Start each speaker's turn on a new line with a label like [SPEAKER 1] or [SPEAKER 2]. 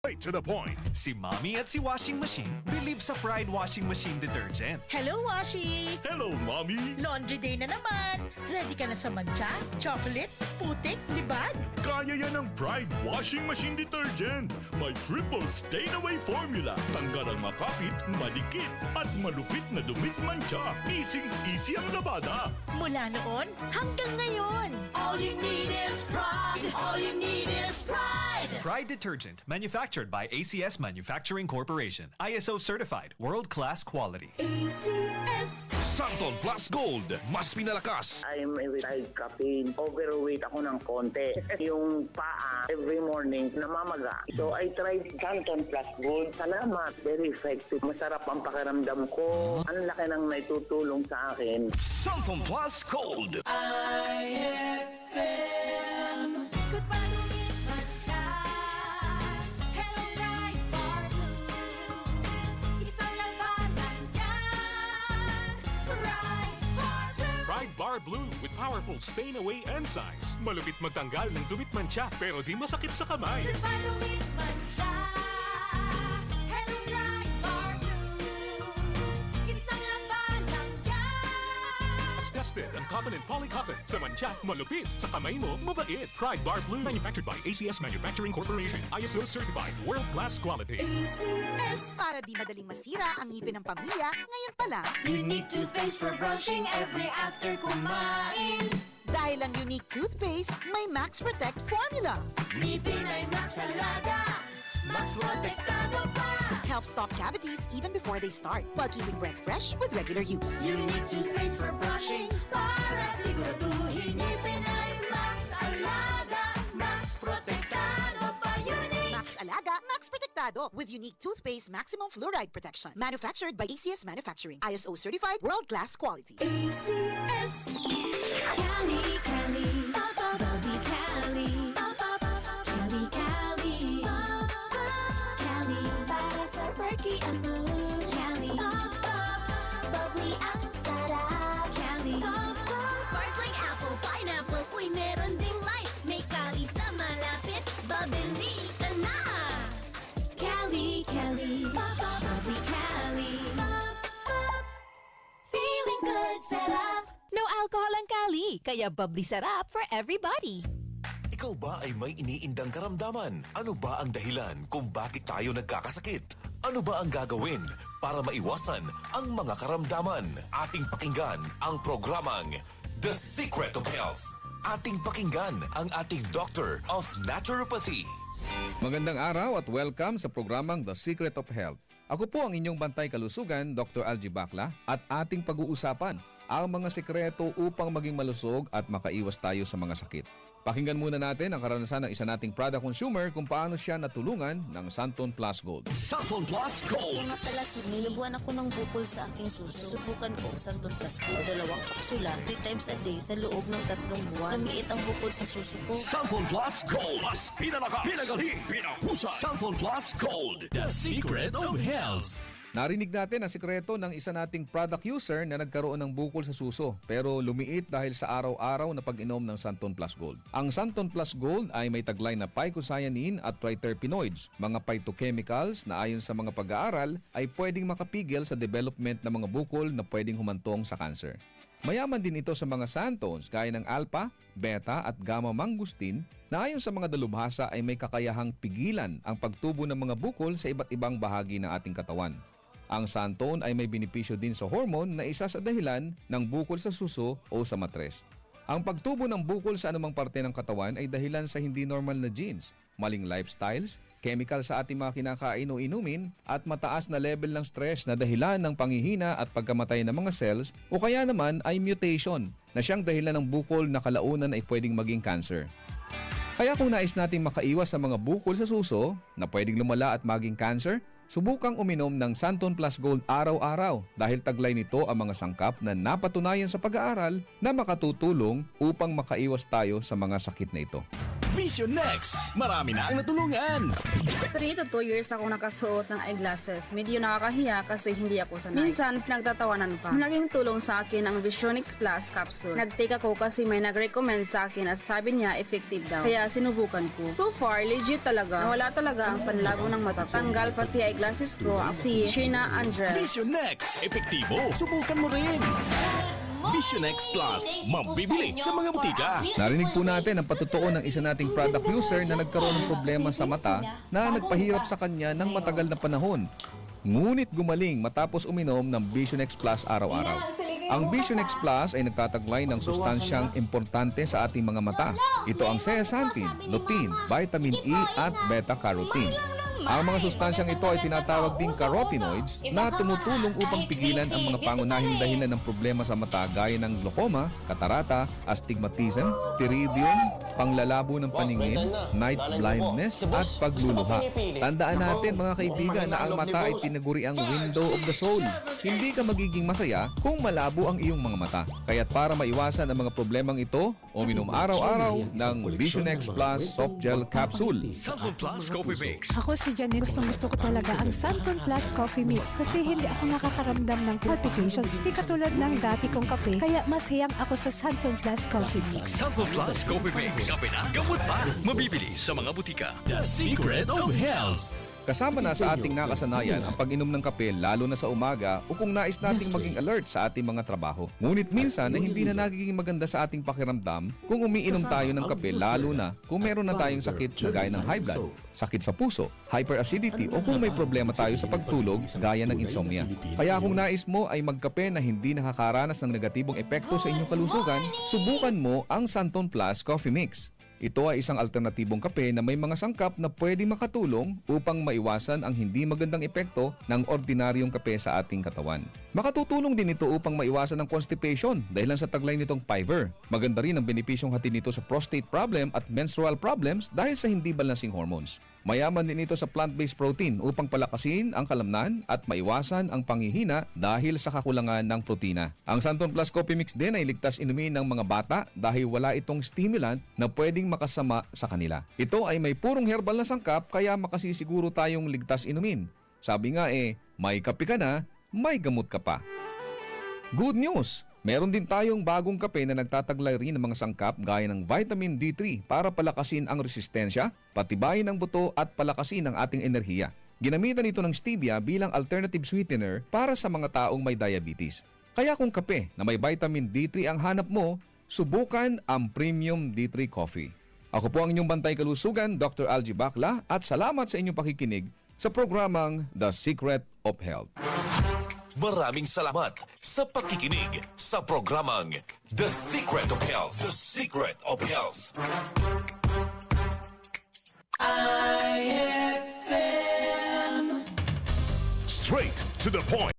[SPEAKER 1] Right to the point.
[SPEAKER 2] Si Mommy at si Washing Machine believe sa Pride Washing Machine Detergent.
[SPEAKER 3] Hello, Washi!
[SPEAKER 1] Hello, Mommy!
[SPEAKER 3] Laundry day na naman! Ready ka na sa mancha, chocolate, putik, libag?
[SPEAKER 1] Kaya yan ang Pride Washing Machine Detergent. May triple stain-away formula. Tanggal ang makapit, madikit, at malupit na dumit mancha. Easy ang labada.
[SPEAKER 3] Mula noon hanggang ngayon.
[SPEAKER 4] All you need is pride. All you need is pride.
[SPEAKER 2] Pride Detergent, manufactured by ACS Manufacturing Corporation. ISO certified, world-class quality.
[SPEAKER 4] ACS.
[SPEAKER 5] Santon Plus Gold, mas pinalakas.
[SPEAKER 6] I'm a retired caffeine. Overweight ako ng konti. Yung paa, every morning, namamaga. So I tried Santon Plus Gold. Salamat. Very effective. Masarap ang pakiramdam ko. Ang laki ng naitutulong sa akin.
[SPEAKER 5] Santon Plus Gold.
[SPEAKER 4] Good palungit pa siya. Hello, Pride Bar Blue. Isang labanan yan. Pride Bar Blue.
[SPEAKER 7] Pride Bar Blue with powerful stain-away enzymes. Malupit magtanggal ng dumit mancha pero di masakit sa kamay.
[SPEAKER 4] Good palungit man siya. Hello, Pride Bar Blue. Isang labanan yan.
[SPEAKER 7] As tested ang cotton and polycotton. Sa mancha, malupit. Sa kamay mo, mabait. Pride Bar Blue. Manufactured by ACS Manufacturing Corporation. ISO certified. World-class quality.
[SPEAKER 4] ACS.
[SPEAKER 3] Para di madaling masira ang ngipin ng pamilya, ngayon pa lang.
[SPEAKER 4] Unique toothpaste for brushing every after kumain.
[SPEAKER 3] Dahil ang unique toothpaste, may Max Protect formula.
[SPEAKER 4] Ngipin ay Max Alaga. Max Protektado pa.
[SPEAKER 3] Helps stop cavities even before they start, while keeping breath fresh with regular use.
[SPEAKER 4] Unique toothpaste for brushing para siguraduhin ngipin ay Max Alaga. Max Protektado pa. Unique.
[SPEAKER 3] Max Alaga, Max Protectado with unique toothpaste maximum fluoride protection. Manufactured by ACS Manufacturing. ISO certified, world-class quality.
[SPEAKER 4] ACS. Cali, Cali, Bobby Cali, Cali, Cali, Cali, para sa perky at mood. Cali, bubbly ang sarap. Cali, sparkling apple, pineapple, uy meron ding light. May Cali sa malapit, babili ka na. Cali, Cali, bubbly Cali, feeling good, sarap.
[SPEAKER 8] No alcohol ang Cali, kaya bubbly sarap for everybody.
[SPEAKER 5] Ikaw ba ay may iniindang karamdaman? Ano ba ang dahilan kung bakit tayo nagkakasakit? Ano ba ang gagawin para maiwasan ang mga karamdaman? Ating pakinggan ang programang The Secret of Health. Ating pakinggan ang ating Doctor of Naturopathy.
[SPEAKER 9] Magandang araw at welcome sa programang The Secret of Health. Ako po ang inyong bantay kalusugan, Dr. Algie Bacla, at ating pag-uusapan ang mga sekreto upang maging malusog at makaiwas tayo sa mga sakit. Pakinggan muna natin ang karanasan ng isa nating product consumer kung paano siya natulungan ng Santon Plus Gold.
[SPEAKER 5] Santon Plus Gold.
[SPEAKER 10] Kung nga pala si nilubuan ako ng bukol sa aking suso. Subukan ko ang Santon Plus Gold. 2 kapsula, 3 times a day sa loob ng 3 buwan. Lumiit ang bukol sa suso ko.
[SPEAKER 5] Santon Plus Gold. Mas pinalakas, pinagaling, pinahusay. Santon Plus Gold. The Secret of Health.
[SPEAKER 9] Narinig natin ang sikreto ng isa nating product user na nagkaroon ng bukol sa suso pero lumiit dahil sa araw-araw na pag-inom ng Santon Plus Gold. Ang Santon Plus Gold ay may taglay na phycocyanin at triterpenoids, mga phytochemicals na ayon sa mga pag-aaral ay pwedeng makapigil sa development ng mga bukol na pwedeng humantong sa cancer. Mayaman din ito sa mga santones gaya ng alpha, beta at gamma mangustin na ayon sa mga dalubhasa ay may kakayahang pigilan ang pagtubo ng mga bukol sa iba't ibang bahagi ng ating katawan. Ang santone ay may benepisyo din sa hormone na isa sa dahilan ng bukol sa suso o sa matres. Ang pagtubo ng bukol sa anumang parte ng katawan ay dahilan sa hindi normal na genes, maling lifestyles, chemical sa ating mga kinakain o inumin, at mataas na level ng stress na dahilan ng panghihina at pagkamatay ng mga cells o kaya naman ay mutation na siyang dahilan ng bukol na kalaunan ay pwedeng maging cancer. Kaya kung nais nating makaiwas sa mga bukol sa suso na pwedeng lumala at maging cancer, subukang uminom ng Santon Plus Gold araw-araw dahil taglay nito ang mga sangkap na napatunayan sa pag-aaral na makatutulong upang makaiwas tayo sa mga sakit na ito.
[SPEAKER 11] Vision Next, marami na ang natulungan.
[SPEAKER 12] 3 to 2 years akong nakasuot ng eyeglasses. Medyo nakakahiya kasi hindi ako sanay. Minsan, pinagtatawanan pa. Malaking tulong sa akin ang Visionix Plus capsule. Nag-take ako kasi may nag-recommend sa akin at sabi niya effective daw. Kaya sinubukan ko. So far, legit talaga. Nawala talaga ang panlabo ng mata. Tanggal pati eyeglasses ko. Si Sheena Andres.
[SPEAKER 11] Vision Next, epektibo. Subukan mo rin. Vision X Plus, mabibili sa mga butika.
[SPEAKER 9] Narinig po natin ang patutuo ng isa nating product user na nagkaroon ng problema sa mata na nagpahirap sa kanya ng matagal na panahon. Ngunit gumaling matapos uminom ng Vision X Plus araw-araw. Ang Vision X Plus ay nagtataglay ng sustansyang importante sa ating mga mata. Ito ang zeaxanthin, lutein, vitamin E at beta-carotene. Ang mga sustansyang ito ay tinatawag ding carotenoids na tumutulong upang pigilan ang mga pangunahing dahilan ng problema sa mata gaya ng glaucoma, katarata, astigmatism, pterygium, panglalabo ng paningin, night blindness at pagluluha. Tandaan natin mga kaibigan na ang mata ay tinaguri ang window of the soul. Hindi ka magiging masaya kung malabo ang iyong mga mata. Kaya't para maiwasan ang mga problemang ito, uminom araw-araw ng Vision X Plus Soft Gel Capsule.
[SPEAKER 2] Santon Plus Coffee Mix.
[SPEAKER 13] Ako si Janet, gustong-gusto ko talaga ang Santon Plus Coffee Mix kasi hindi ako nakakaramdam ng palpitations. Hindi katulad ng dati kong kape, kaya mas hiyang ako sa Santon Plus Coffee Mix.
[SPEAKER 2] Santon Plus Coffee Mix. Kape na, gamot pa. Mabibili sa mga butika.
[SPEAKER 11] The Secret of Health.
[SPEAKER 9] Kasama na sa ating nakasanayan ang pag-inom ng kape lalo na sa umaga o kung nais nating maging alert sa ating mga trabaho. Ngunit minsan na hindi na nagiging maganda sa ating pakiramdam kung umiinom tayo ng kape lalo na kung meron na tayong sakit na gaya ng high blood, sakit sa puso, hyperacidity o kung may problema tayo sa pagtulog gaya ng insomnia. Kaya kung nais mo ay magkape na hindi nakakaranas ng negatibong epekto sa inyong kalusugan, subukan mo ang Santon Plus Coffee Mix. Ito ay isang alternatibong kape na may mga sangkap na pwedeng makatulong upang maiwasan ang hindi magandang epekto ng ordinaryong kape sa ating katawan. Makatutulong din ito upang maiwasan ang constipation dahil sa taglay nitong Piver. Maganda rin ang benepisyong hatid nito sa prostate problem at menstrual problems dahil sa hindi balancing hormones. Mayaman din ito sa plant-based protein upang palakasin ang kalamnan at maiwasan ang panghihina dahil sa kakulangan ng protina. Ang Santon Plus Coffee Mix din ay ligtas inumin ng mga bata dahil wala itong stimulant na pwedeng makasama sa kanila. Ito ay may purong herbal na sangkap kaya makasisiguro tayong ligtas inumin. Sabi nga may kape ka na, may gamot ka pa. Good news! Meron din tayong bagong kape na nagtataglay rin ng mga sangkap gaya ng vitamin D3 para palakasin ang resistensya, patibayin ang buto at palakasin ang ating enerhiya. Ginamitan ito ng stevia bilang alternative sweetener para sa mga taong may diabetes. Kaya kung kape na may vitamin D3 ang hanap mo, subukan ang Premium D3 Coffee. Ako po ang inyong bantay kalusugan, Dr. Algie Bacla, at salamat sa inyong pakikinig sa programang The Secret of Health.
[SPEAKER 5] Maraming salamat sa pakikinig sa programang The Secret of Health. The Secret of Health.
[SPEAKER 1] Straight to the point.